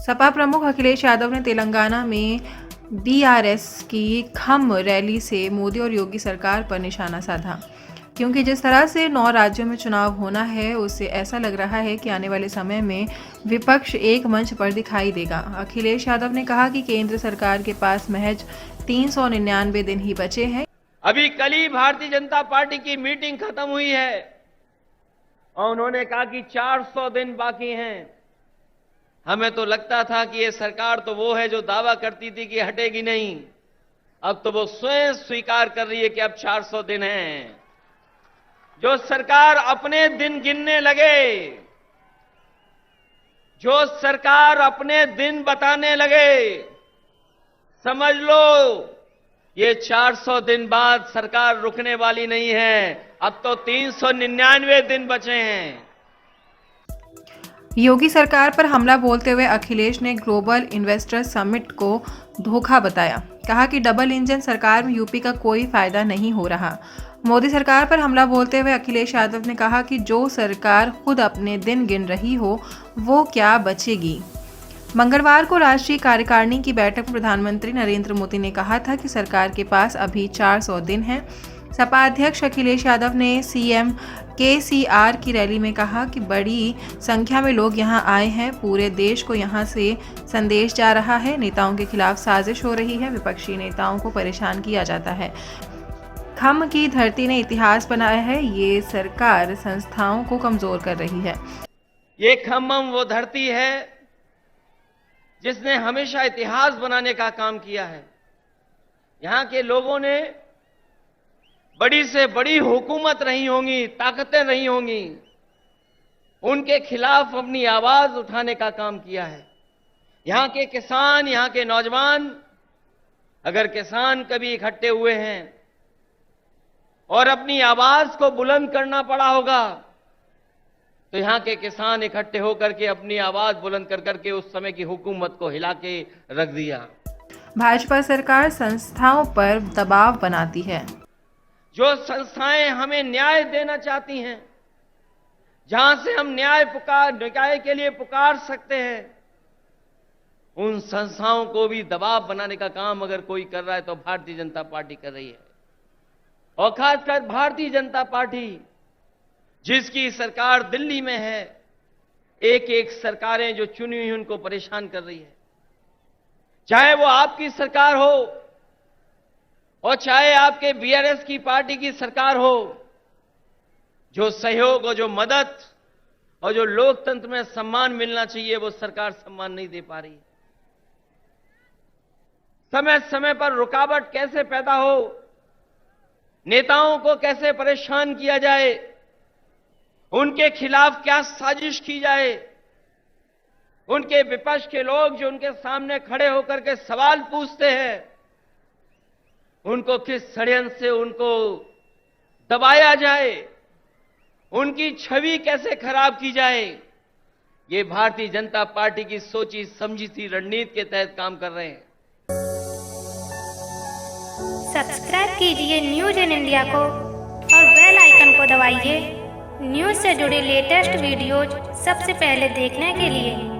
सपा प्रमुख अखिलेश यादव ने तेलंगाना में बीआरएस की खम रैली से मोदी और योगी सरकार पर निशाना साधा, क्योंकि जिस तरह से 9 राज्यों में चुनाव होना है उससे ऐसा लग रहा है कि आने वाले समय में विपक्ष एक मंच पर दिखाई देगा। अखिलेश यादव ने कहा कि केंद्र सरकार के पास महज 399 दिन ही बचे हैं। अभी कल ही भारतीय जनता पार्टी की मीटिंग खत्म हुई है और उन्होंने कहा कि 400 दिन बाकी हैं। हमें तो लगता था कि ये सरकार तो वो है जो दावा करती थी कि हटेगी नहीं, अब तो वो स्वयं स्वीकार कर रही है कि अब 400 दिन हैं। जो सरकार अपने दिन गिनने लगे, जो सरकार अपने दिन बताने लगे, समझ लो ये 400 दिन बाद सरकार रुकने वाली नहीं है। अब तो 399 दिन बचे हैं। योगी सरकार पर हमला बोलते हुए अखिलेश ने ग्लोबल इन्वेस्टर समिट को धोखा बताया। कहा कि डबल इंजन सरकार में यूपी का कोई फायदा नहीं हो रहा। मोदी सरकार पर हमला बोलते हुए अखिलेश यादव ने कहा कि जो सरकार खुद अपने दिन गिन रही हो वो क्या बचेगी। मंगलवार को राष्ट्रीय कार्यकारिणी की बैठक में प्रधानमंत्री नरेंद्र मोदी ने कहा था कि सरकार के पास अभी 400 दिन हैं। सपा अध्यक्ष अखिलेश यादव ने सीएम केसीआर की रैली में कहा कि बड़ी संख्या में लोग यहां आए हैं, पूरे देश को यहां से संदेश जा रहा है, नेताओं के खिलाफ साजिश हो रही है, विपक्षी नेताओं को परेशान किया जाता है। खम की धरती ने इतिहास बनाया है, ये सरकार संस्थाओं को कमजोर कर रही है। ये खम्मम वो धरती है जिसने हमेशा इतिहास बनाने का काम किया है। यहां के लोगों ने बड़ी से बड़ी हुकूमत रही होंगी, ताकतें रही होंगी, उनके खिलाफ अपनी आवाज उठाने का काम किया है। यहां के किसान, यहां के नौजवान, अगर किसान कभी इकट्ठे हुए हैं और अपनी आवाज को बुलंद करना पड़ा होगा तो यहां के किसान इकट्ठे होकर के अपनी आवाज बुलंद कर करके उस समय की हुकूमत को हिला के रख दिया। भाजपा सरकार संस्थाओं पर दबाव बनाती है। जो संस्थाएं हमें न्याय देना चाहती हैं, जहां से हम न्याय के लिए पुकार सकते हैं, उन संस्थाओं को भी दबाव बनाने का काम अगर कोई कर रहा है तो भारतीय जनता पार्टी कर रही है। और खासकर भारतीय जनता पार्टी जिसकी सरकार दिल्ली में है, एक एक सरकारें जो चुनी हुई उनको परेशान कर रही है। चाहे वो आपकी सरकार हो और चाहे आपके बीआरएस की पार्टी की सरकार हो, जो सहयोग और जो मदद और जो लोकतंत्र में सम्मान मिलना चाहिए वो सरकार सम्मान नहीं दे पा रही। समय समय पर रुकावट कैसे पैदा हो, नेताओं को कैसे परेशान किया जाए, उनके खिलाफ क्या साजिश की जाए, उनके विपक्ष के लोग जो उनके सामने खड़े होकर के सवाल पूछते हैं, उनको किस षड्यंत्र से उनको दबाया जाए, उनकी छवि कैसे खराब की जाए, ये भारतीय जनता पार्टी की सोची समझी सी रणनीति के तहत काम कर रहे हैं। सब्सक्राइब कीजिए न्यूज इन इंडिया को और बेल आइकन को दबाइए न्यूज से जुड़ी लेटेस्ट वीडियोज सबसे पहले देखने के लिए।